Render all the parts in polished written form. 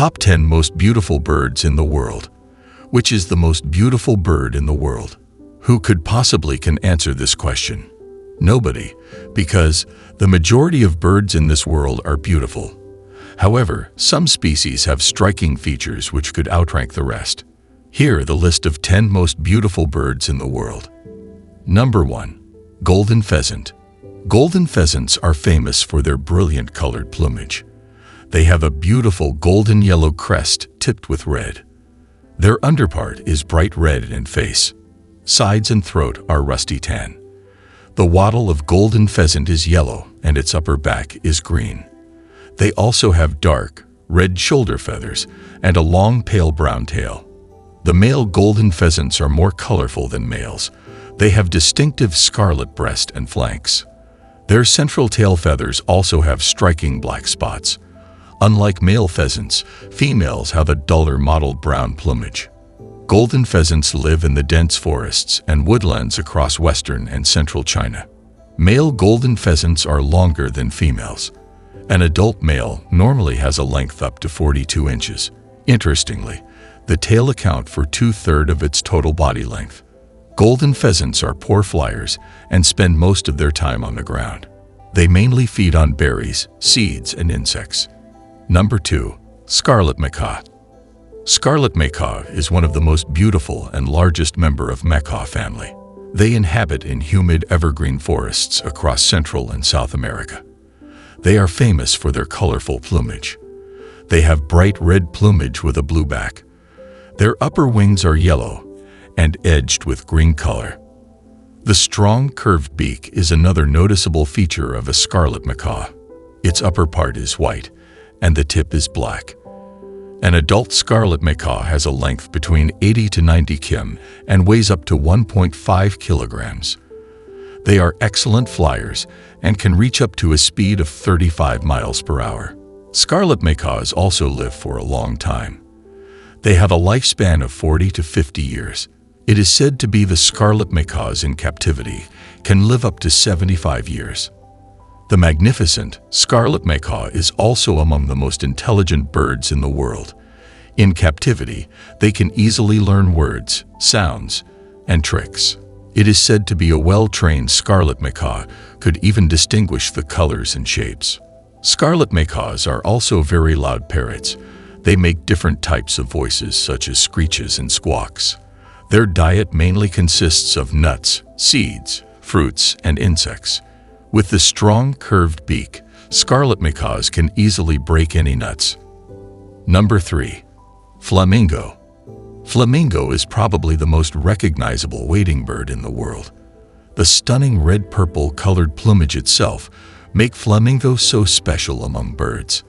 Top 10 most beautiful birds in the world. Which is the most beautiful bird in the world? Who could possibly can answer this question? Nobody, because the majority of birds in this world are beautiful. However, some species have striking features which could outrank the rest. Here are the list of 10 most beautiful birds in the world. Number 1. Golden pheasant. Golden pheasants are famous for their brilliant colored plumage. They have a beautiful golden yellow crest tipped with red. Their underpart is bright red and face. Sides and throat are rusty tan. The wattle of golden pheasant is yellow and its upper back is green. They also have dark, red shoulder feathers and a long pale brown tail. The male golden pheasants are more colorful than males. They have distinctive scarlet breast and flanks. Their central tail feathers also have striking black spots. Unlike male pheasants, females have a duller mottled brown plumage. Golden pheasants live in the dense forests and woodlands across western and central China. Male golden pheasants are longer than females. An adult male normally has a length up to 42 inches. Interestingly, the tail accounts for 2/3 of its total body length. Golden pheasants are poor flyers and spend most of their time on the ground. They mainly feed on berries, seeds, and insects. Number 2. Scarlet macaw. Scarlet macaw is one of the most beautiful and largest member of macaw family. They inhabit in humid evergreen forests across Central and South America. They are famous for their colorful plumage. They have bright red plumage with a blue back. Their upper wings are yellow and edged with green color. The strong curved beak is another noticeable feature of a scarlet macaw. Its upper part is white and the tip is black. An adult scarlet macaw has a length between 80 to 90 km and weighs up to 1.5 kilograms. They are excellent flyers and can reach up to a speed of 35 miles per hour. Scarlet macaws also live for a long time. They have a lifespan of 40 to 50 years. It is said to be the scarlet macaws in captivity can live up to 75 years. The magnificent scarlet macaw is also among the most intelligent birds in the world. In captivity, they can easily learn words, sounds, and tricks. It is said to be a well-trained scarlet macaw could even distinguish the colors and shapes. Scarlet macaws are also very loud parrots. They make different types of voices such as screeches and squawks. Their diet mainly consists of nuts, seeds, fruits, and insects. With the strong curved beak, scarlet macaws can easily break any nuts. Number 3. Flamingo. Flamingo is probably the most recognizable wading bird in the world. The stunning red-purple colored plumage itself make flamingo so special among birds.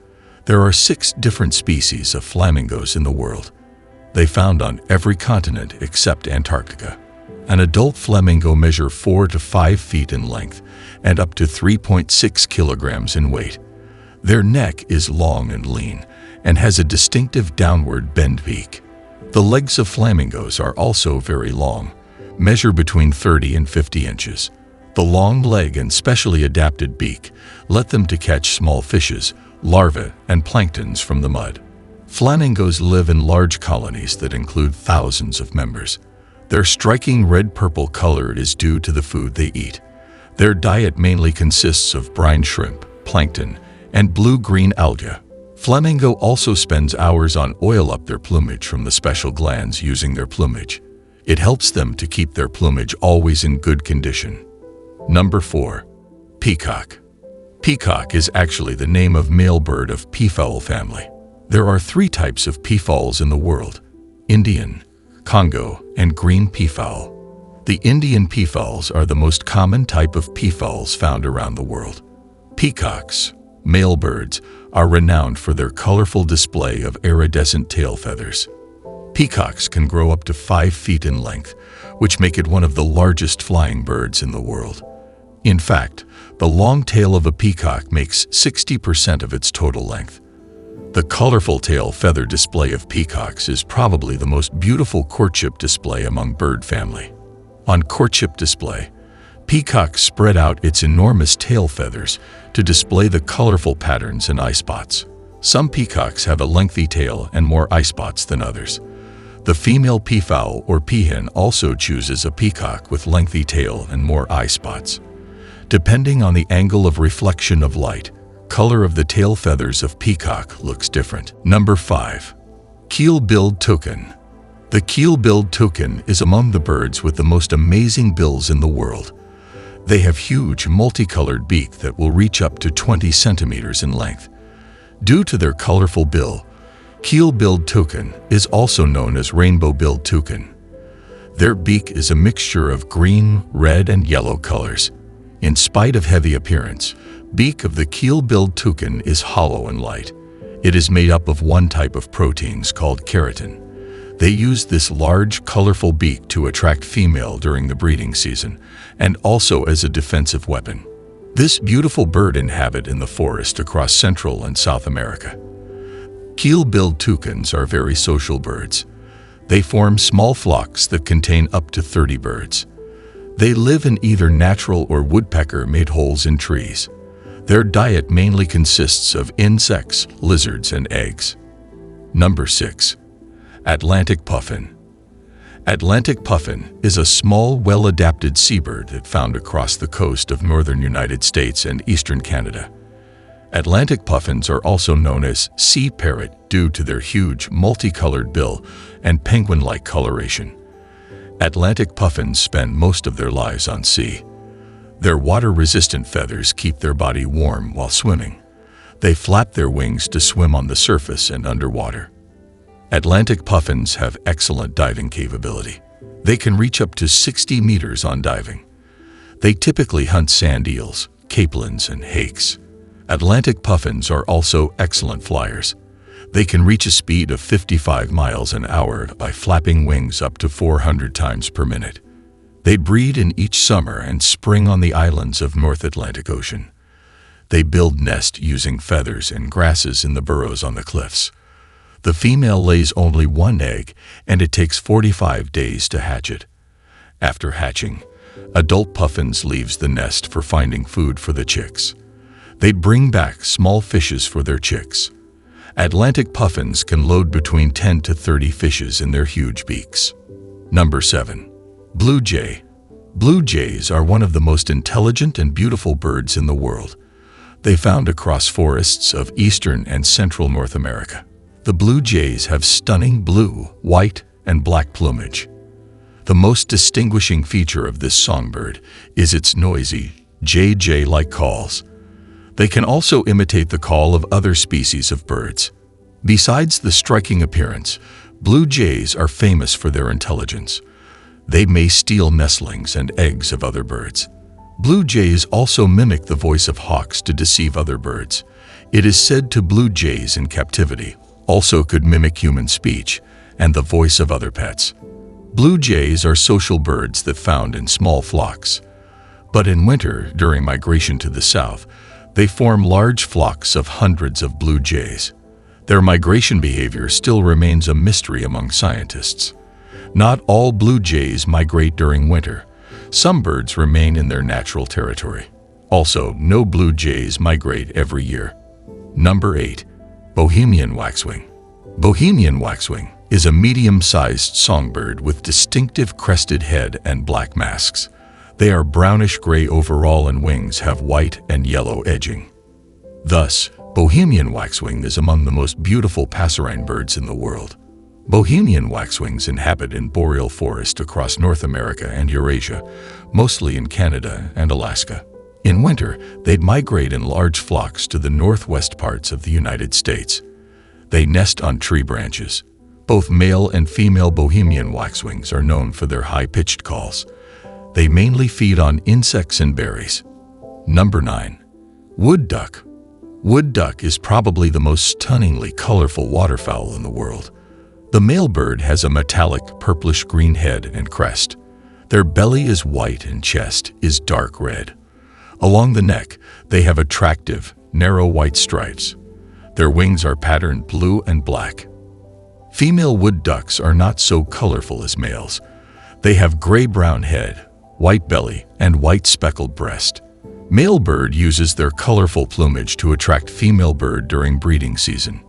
There are 6 different species of flamingos in the world. They found on every continent except Antarctica. An adult flamingo measures 4 to 5 feet in length and up to 3.6 kilograms in weight. Their neck is long and lean and has a distinctive downward bend beak. The legs of flamingos are also very long, measure between 30 and 50 inches. The long leg and specially adapted beak let them to catch small fishes, larvae, and planktons from the mud. Flamingos live in large colonies that include thousands of members. Their striking red-purple color is due to the food they eat. Their diet mainly consists of brine shrimp, plankton, and blue-green algae. Flamingo also spends hours on oil up their plumage from the special glands using their plumage. It helps them to keep their plumage always in good condition. Number 4. Peacock. Peacock is actually the name of male bird of peafowl family. There are 3 types of peafowls in the world: Indian, Congo, and green peafowl. The Indian peafowls are the most common type of peafowls found around the world. Peacocks, male birds, are renowned for their colorful display of iridescent tail feathers. Peacocks can grow up to 5 feet in length, which make it one of the largest flying birds in the world. In fact, the long tail of a peacock makes 60% of its total length. The colorful tail feather display of peacocks is probably the most beautiful courtship display among bird family. On courtship display, peacocks spread out its enormous tail feathers to display the colorful patterns and eye spots. Some peacocks have a lengthy tail and more eye spots than others. The female peafowl or peahen also chooses a peacock with lengthy tail and more eye spots. Depending on the angle of reflection of light, color of the tail feathers of peacock looks different. Number 5. Keel-billed toucan. The keel-billed toucan is among the birds with the most amazing bills in the world. They have huge multicolored beak that will reach up to 20 centimeters in length. Due to their colorful bill, keel-billed toucan is also known as rainbow-billed toucan. Their beak is a mixture of green, red, and yellow colors. In spite of heavy appearance, beak of the keel-billed toucan is hollow and light. It is made up of one type of proteins called keratin. They use this large, colorful beak to attract female during the breeding season, and also as a defensive weapon. This beautiful bird inhabits in the forest across Central and South America. Keel-billed toucans are very social birds. They form small flocks that contain up to 30 birds. They live in either natural or woodpecker-made holes in trees. Their diet mainly consists of insects, lizards, and eggs. Number 6. Atlantic puffin. Atlantic puffin is a small, well-adapted seabird that found across the coast of northern United States and eastern Canada. Atlantic puffins are also known as sea parrot due to their huge, multicolored bill and penguin-like coloration. Atlantic puffins spend most of their lives on sea. Their water-resistant feathers keep their body warm while swimming. They flap their wings to swim on the surface and underwater. Atlantic puffins have excellent diving capability. They can reach up to 60 meters on diving. They typically hunt sand eels, capelins, and hakes. Atlantic puffins are also excellent flyers. They can reach a speed of 55 miles an hour by flapping wings up to 400 times per minute. They breed in each summer and spring on the islands of North Atlantic Ocean. They build nests using feathers and grasses in the burrows on the cliffs. The female lays only one egg, and it takes 45 days to hatch it. After hatching, adult puffins leaves the nest for finding food for the chicks. They bring back small fishes for their chicks. Atlantic puffins can load between 10 to 30 fishes in their huge beaks. Number 7. Blue jay. Blue jays are one of the most intelligent and beautiful birds in the world. They found across forests of eastern and central North America. The blue jays have stunning blue, white, and black plumage. The most distinguishing feature of this songbird is its noisy, jay-like calls. They can also imitate the call of other species of birds. Besides the striking appearance, blue jays are famous for their intelligence. They may steal nestlings and eggs of other birds. Blue jays also mimic the voice of hawks to deceive other birds. It is said to blue jays in captivity also could mimic human speech and the voice of other pets. Blue jays are social birds that found in small flocks. But in winter, during migration to the south, they form large flocks of hundreds of blue jays. Their migration behavior still remains a mystery among scientists. Not all blue jays migrate during winter. Some birds remain in their natural territory. Also, no blue jays migrate every year. Number 8. Bohemian waxwing. Bohemian waxwing is a medium-sized songbird with distinctive crested head and black masks. They are brownish-gray overall and wings have white and yellow edging. Thus, Bohemian waxwing is among the most beautiful passerine birds in the world. Bohemian waxwings inhabit in boreal forest across North America and Eurasia, mostly in Canada and Alaska. In winter, they'd migrate in large flocks to the northwest parts of the United States. They nest on tree branches. Both male and female Bohemian waxwings are known for their high-pitched calls. They mainly feed on insects and berries. Number 9. Wood duck. Wood duck is probably the most stunningly colorful waterfowl in the world. The male bird has a metallic purplish-green head and crest. Their belly is white and chest is dark red. Along the neck, they have attractive, narrow white stripes. Their wings are patterned blue and black. Female wood ducks are not so colorful as males. They have gray-brown head, white belly, and white speckled breast. Male bird uses their colorful plumage to attract female bird during breeding season.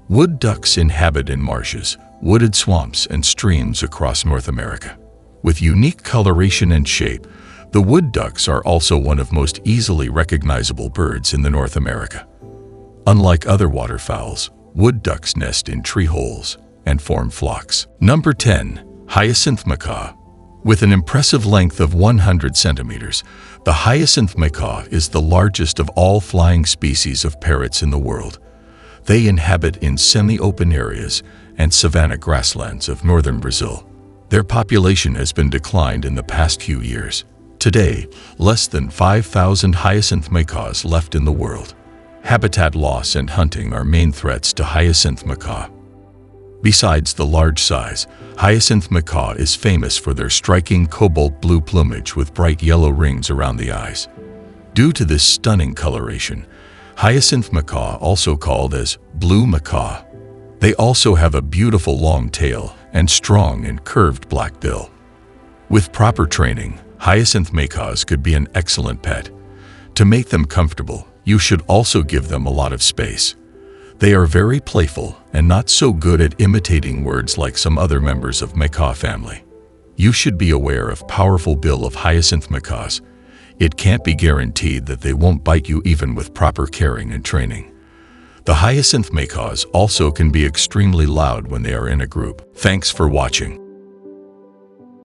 Wood ducks inhabit in marshes, wooded swamps, and streams across North America. With unique coloration and shape, the wood ducks are also one of most easily recognizable birds in North America. Unlike other waterfowls, wood ducks nest in tree holes and form flocks. Number 10. Hyacinth macaw. With an impressive length of 100 centimeters, the hyacinth macaw is the largest of all flying species of parrots in the world. They inhabit in semi-open areas and savanna grasslands of northern Brazil. Their population has been declined in the past few years. Today, less than 5,000 hyacinth macaws left in the world. Habitat loss and hunting are main threats to hyacinth macaw. Besides the large size, hyacinth macaw is famous for their striking cobalt blue plumage with bright yellow rings around the eyes. Due to this stunning coloration, hyacinth macaw, also called as blue macaw, they also have a beautiful long tail and strong and curved black bill. With proper training, hyacinth macaws could be an excellent pet. To make them comfortable, you should also give them a lot of space. They are very playful and not so good at imitating words like some other members of macaw family. You should be aware of powerful bill of hyacinth macaws. It can't be guaranteed that they won't bite you even with proper caring and training. The hyacinth macaws also can be extremely loud when they are in a group. Thanks for watching.